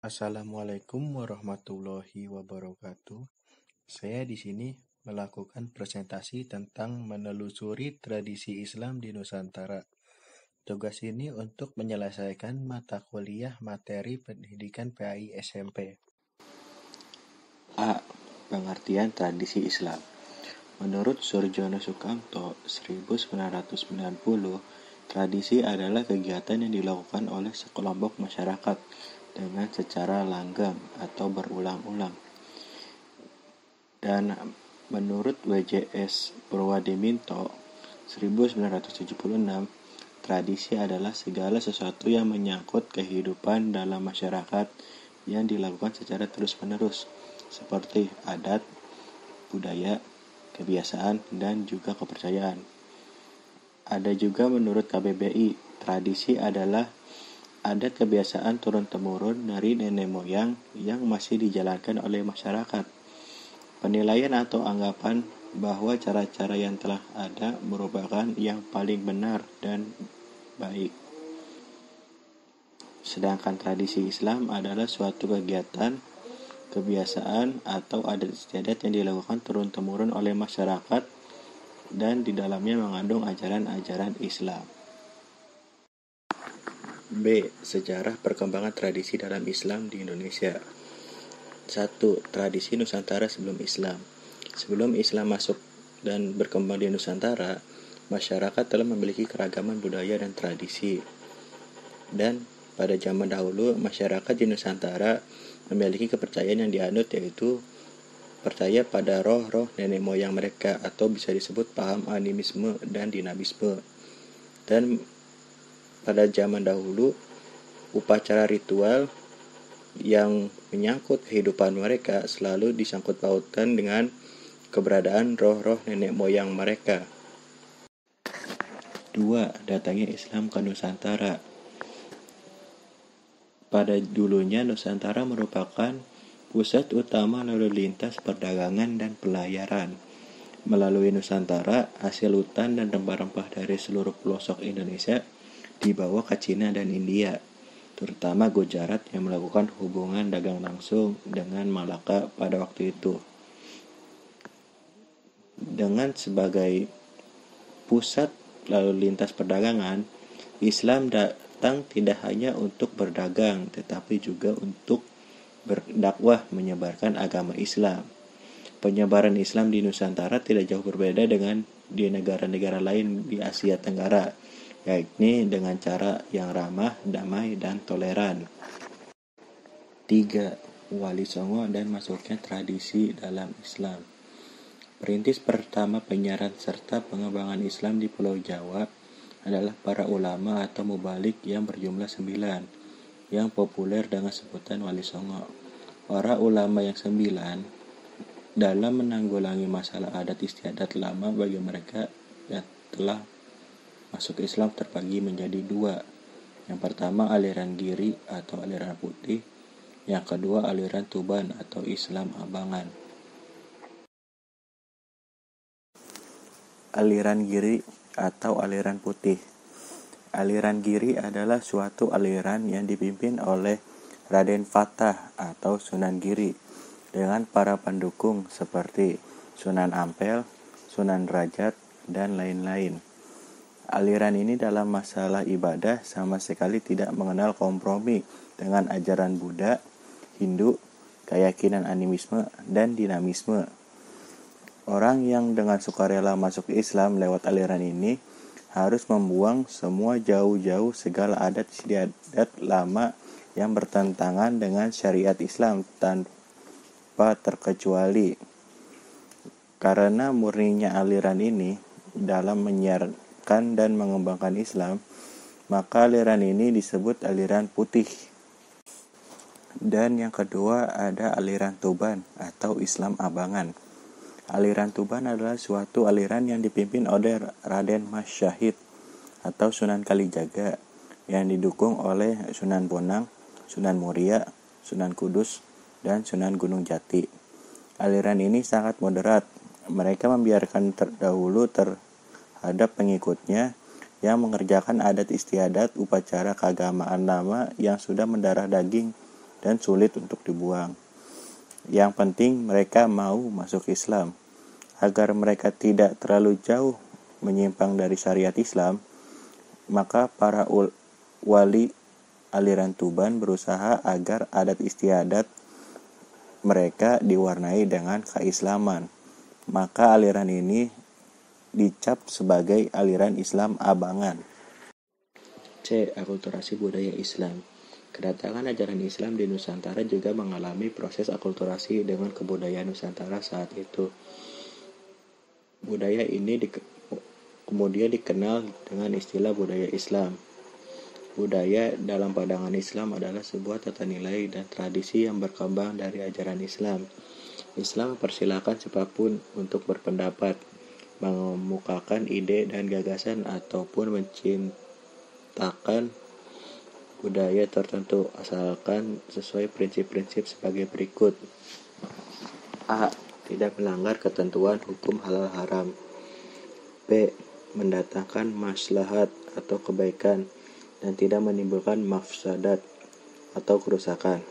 Assalamualaikum warahmatullahi wabarakatuh. Saya di sini melakukan presentasi tentang menelusuri tradisi Islam di Nusantara. Tugas ini untuk menyelesaikan mata kuliah materi pendidikan PAI SMP. A. Pengertian tradisi Islam. Menurut Surjono Sukamto 1990, tradisi adalah kegiatan yang dilakukan oleh sekelompok masyarakat dengan secara langgam atau berulang-ulang. Dan menurut WJS Purwadiminto 1976, tradisi adalah segala sesuatu yang menyangkut kehidupan dalam masyarakat yang dilakukan secara terus-menerus, seperti adat, budaya, kebiasaan, dan juga kepercayaan. Ada juga menurut KBBI, tradisi adalah adat kebiasaan turun-temurun dari nenek moyang yang masih dijalankan oleh masyarakat. Penilaian atau anggapan bahwa cara-cara yang telah ada merupakan yang paling benar dan baik. Sedangkan tradisi Islam adalah suatu kegiatan, kebiasaan, atau adat istiadat yang dilakukan turun-temurun oleh masyarakat dan di dalamnya mengandung ajaran-ajaran Islam. B. Sejarah perkembangan tradisi dalam Islam di Indonesia. 1. Tradisi Nusantara sebelum Islam. Sebelum Islam masuk dan berkembang di Nusantara, masyarakat telah memiliki keragaman budaya dan tradisi. Dan pada zaman dahulu, masyarakat di Nusantara memiliki kepercayaan yang dianut, yaitu percaya pada roh-roh nenek moyang mereka, atau bisa disebut paham animisme dan dinamisme. Dan pada zaman dahulu, upacara ritual yang menyangkut kehidupan mereka selalu disangkut pautkan dengan keberadaan roh-roh nenek moyang mereka. 2. Datangnya Islam ke Nusantara. Pada dulunya Nusantara merupakan pusat utama lalu lintas perdagangan dan pelayaran. Melalui Nusantara, hasil hutan dan rempah-rempah dari seluruh pelosok Indonesia dibawa ke Cina dan India, terutama Gujarat yang melakukan hubungan dagang langsung dengan Malaka pada waktu itu. Dengan sebagai pusat lalu lintas perdagangan, Islam datang tidak hanya untuk berdagang, tetapi juga untuk berdakwah menyebarkan agama Islam. Penyebaran Islam di Nusantara tidak jauh berbeda dengan di negara-negara lain di Asia Tenggara, yakni dengan cara yang ramah, damai, dan toleran. 3. Wali Songo dan masuknya tradisi dalam Islam. Perintis pertama penyiaran serta pengembangan Islam di Pulau Jawa adalah para ulama atau mubalik yang berjumlah 9, yang populer dengan sebutan Wali Songo. Para ulama yang 9 dalam menanggulangi masalah adat istiadat lama bagi mereka yang telah masuk Islam terbagi menjadi 2. Yang pertama aliran Giri atau aliran putih, yang kedua aliran Tuban atau Islam Abangan. Aliran Giri atau aliran putih. Aliran Giri adalah suatu aliran yang dipimpin oleh Raden Fatah atau Sunan Giri dengan para pendukung seperti Sunan Ampel, Sunan Derajat, dan lain-lain. Aliran ini dalam masalah ibadah sama sekali tidak mengenal kompromi dengan ajaran Buddha, Hindu, keyakinan animisme, dan dinamisme. Orang yang dengan sukarela masuk Islam lewat aliran ini harus membuang semua jauh-jauh segala adat istiadat lama yang bertentangan dengan syariat Islam tanpa terkecuali. Karena murninya aliran ini dalam menyiarkan dan mengembangkan Islam, maka aliran ini disebut aliran putih. Dan yang kedua ada aliran Tuban atau Islam Abangan. Aliran Tuban adalah suatu aliran yang dipimpin oleh Raden Mas Syahid atau Sunan Kalijaga yang didukung oleh Sunan Bonang, Sunan Muria, Sunan Kudus, dan Sunan Gunung Jati. Aliran ini sangat moderat. Mereka membiarkan terdahulu terhadap pengikutnya yang mengerjakan adat istiadat upacara keagamaan lama yang sudah mendarah daging dan sulit untuk dibuang. Yang penting mereka mau masuk Islam. Agar mereka tidak terlalu jauh menyimpang dari syariat Islam, maka para wali aliran Tuban berusaha agar adat istiadat mereka diwarnai dengan keislaman. Maka aliran ini dicap sebagai aliran Islam abangan. C. Akulturasi budaya Islam. Kedatangan ajaran Islam di Nusantara juga mengalami proses akulturasi dengan kebudayaan Nusantara saat itu. Budaya ini kemudian dikenal dengan istilah budaya Islam. Budaya dalam pandangan Islam adalah sebuah tata nilai dan tradisi yang berkembang dari ajaran Islam. Islam mempersilahkan siapapun untuk berpendapat, mengemukakan ide dan gagasan ataupun menciptakan budaya tertentu asalkan sesuai prinsip-prinsip sebagai berikut. A. Tidak melanggar ketentuan hukum halal haram. B. Mendatangkan maslahat atau kebaikan dan tidak menimbulkan mafsadat atau kerusakan.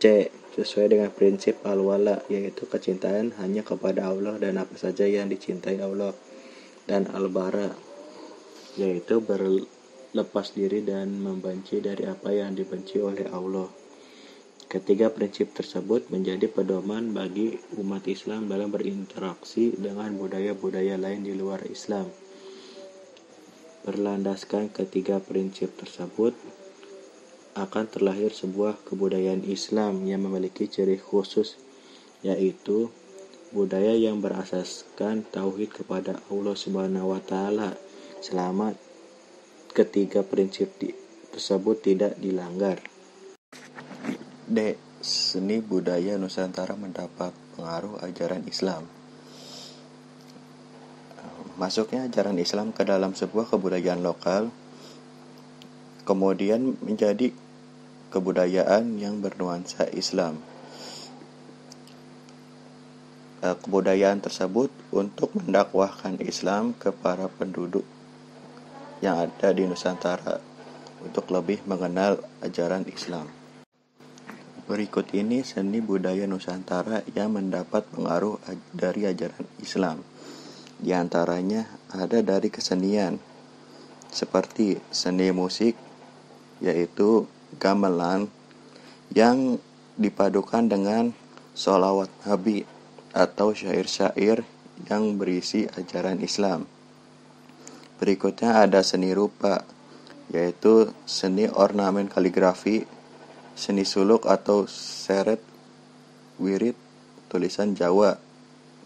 C. Sesuai dengan prinsip al-wala, yaitu kecintaan hanya kepada Allah dan apa saja yang dicintai Allah. Dan al-bara, yaitu berlepas diri dan membenci dari apa yang dibenci oleh Allah. Ketiga prinsip tersebut menjadi pedoman bagi umat Islam dalam berinteraksi dengan budaya-budaya lain di luar Islam. Berlandaskan ketiga prinsip tersebut, akan terlahir sebuah kebudayaan Islam yang memiliki ciri khusus, yaitu budaya yang berasaskan tauhid kepada Allah Subhanahu wa Ta'ala selama ketiga prinsip tersebut tidak dilanggar. D. Seni budaya Nusantara mendapat pengaruh ajaran Islam. Masuknya ajaran Islam ke dalam sebuah kebudayaan lokal kemudian menjadi kebudayaan yang bernuansa Islam. Kebudayaan tersebut untuk mendakwahkan Islam ke para penduduk yang ada di Nusantara untuk lebih mengenal ajaran Islam. Berikut ini seni budaya Nusantara yang mendapat pengaruh dari ajaran Islam. Di antaranya ada dari kesenian, seperti seni musik, yaitu gamelan, yang dipadukan dengan sholawat Nabi atau syair-syair yang berisi ajaran Islam. Berikutnya ada seni rupa, yaitu seni ornamen kaligrafi, seni suluk atau seret, wirid, tulisan Jawa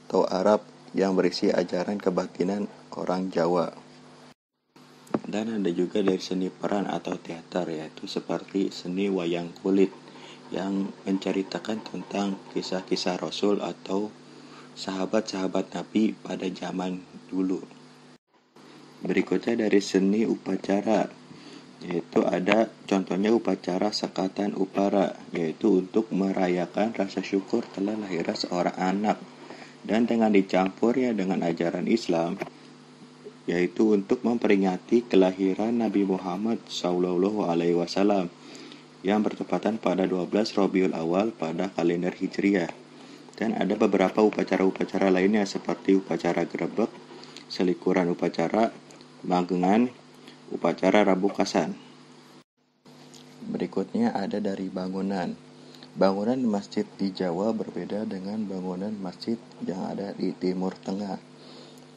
atau Arab yang berisi ajaran kebatinan orang Jawa. Dan ada juga dari seni peran atau teater, yaitu seperti seni wayang kulit yang menceritakan tentang kisah-kisah Rasul atau sahabat-sahabat Nabi pada zaman dulu. Berikutnya dari seni upacara, yaitu ada contohnya upacara sakatan upara, yaitu untuk merayakan rasa syukur telah lahirnya seorang anak, dan dengan dicampurnya dengan ajaran Islam, yaitu untuk memperingati kelahiran Nabi Muhammad SAW yang bertepatan pada 12 Rabiul Awal pada kalender Hijriah. Dan ada beberapa upacara-upacara lainnya seperti upacara grebek, selikuran upacara, magengan, upacara Rabu Kasan. Berikutnya ada dari bangunan. Bangunan masjid di Jawa berbeda dengan bangunan masjid yang ada di Timur Tengah.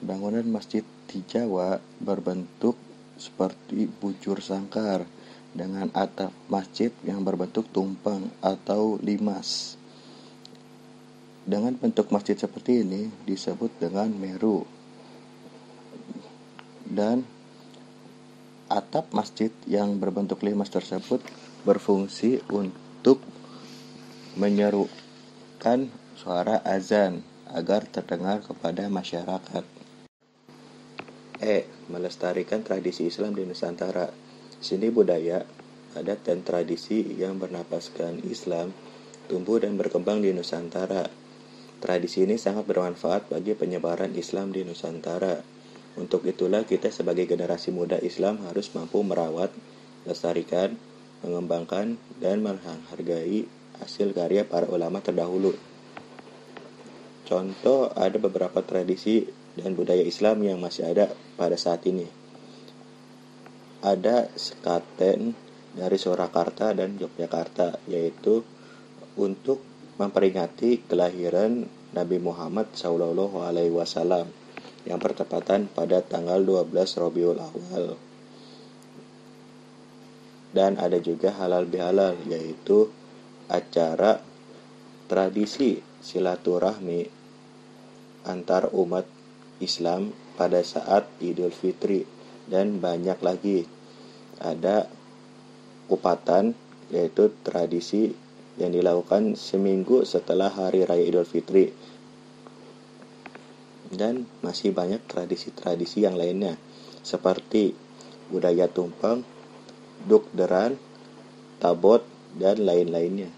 Bangunan masjid di Jawa berbentuk seperti bujur sangkar dengan atap masjid yang berbentuk tumpeng atau limas. Dengan bentuk masjid seperti ini disebut dengan meru. Dan atap masjid yang berbentuk limas tersebut berfungsi untuk menyerukan suara azan agar terdengar kepada masyarakat. E. Melestarikan tradisi Islam di Nusantara. Seni budaya, adat dan tradisi yang bernapaskan Islam tumbuh dan berkembang di Nusantara. Tradisi ini sangat bermanfaat bagi penyebaran Islam di Nusantara. Untuk itulah kita sebagai generasi muda Islam harus mampu merawat, lestarikan, mengembangkan dan menghargai hasil karya para ulama terdahulu. Contoh, ada beberapa tradisi dan budaya Islam yang masih ada pada saat ini. Ada sekaten dari Surakarta dan Yogyakarta, yaitu untuk memperingati kelahiran Nabi Muhammad SAW yang bertepatan pada tanggal 12 Rabiul Awal. Dan ada juga halal bihalal, yaitu acara tradisi silaturahmi antar umat Islam pada saat Idul Fitri, dan banyak lagi. Ada kupatan, yaitu tradisi yang dilakukan seminggu setelah Hari Raya Idul Fitri, dan masih banyak tradisi-tradisi yang lainnya seperti budaya tumpeng, dukderan, tabot, dan lain-lainnya.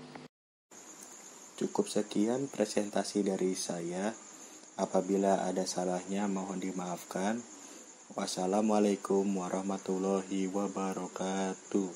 Cukup sekian presentasi dari saya. Apabila ada salahnya mohon dimaafkan. Wassalamualaikum warahmatullahi wabarakatuh.